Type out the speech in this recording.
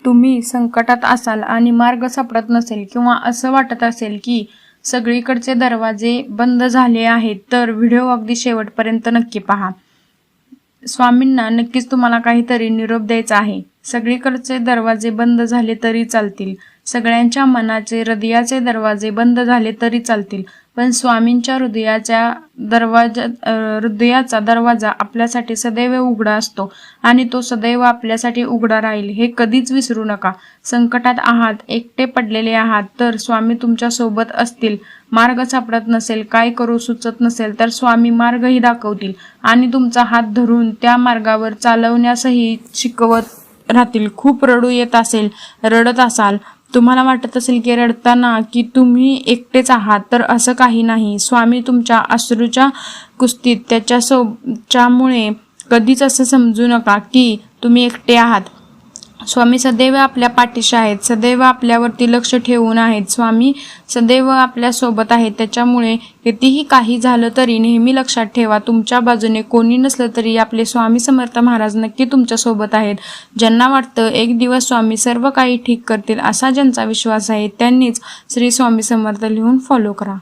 तुम्ही संकटात असाल आणि मार्ग सापडत नसेल किंवा असं वाटत असेल की सगळीकडचे दरवाजे बंद झाले आहेत, तर व्हिडिओ अगदी शेवटपर्यंत नक्की पहा. स्वामींना नक्कीच तुम्हाला काहीतरी निरोप द्यायचा आहे. सगळीकडचे दरवाजे बंद झाले तरी चालतील, सगळ्यांच्या मनाचे हृदयाचे दरवाजे बंद झाले तरी चालतील, पण स्वामींच्या हृदयाचा दरवाजा आपल्यासाठी सदैव उघडा असतो आणि तो सदैव आपल्यासाठी उघडा राहील, हे कधीच विसरू नका. संकटात आहात, एकटे पडलेले आहात, तर स्वामी तुमच्या सोबत असतील. मार्ग सापडत नसेल, काय करू सुचत नसेल, तर स्वामी मार्गही दाखवतील आणि तुमचा हात धरून त्या मार्गावर चालवण्यासही शिकवत राहतील. खूप रडू येत असेल, रडत असाल, तुम्हाला वाटत असेल की रडताना की तुम्ही एकटेच आहात, तर असं काही नाही. स्वामी तुमच्या अश्रूच्या कुस्तीत त्याच्यामुळे कधीच असं समजू नका की तुम्ही एकटे आहात. स्वामी सदैव आपल्या पाठीशी आहेत, सदैव आपल्यावरती लक्ष ठेवून आहेत. स्वामी सदैव आपल्या सोबत आहेत. त्याच्यामुळे कितीही काही झालं तरी नेहमी लक्षात ठेवा, तुमच्या बाजूने कोणी नसलं तरी आपले स्वामी समर्थ महाराज नक्की तुमच्या सोबत आहेत. ज्यांना वाटतं एक दिवस स्वामी सर्व काही ठीक करतील, असा ज्यांचा विश्वास आहे, त्यांनीच श्री स्वामी समर्थ लिहून फॉलो करा.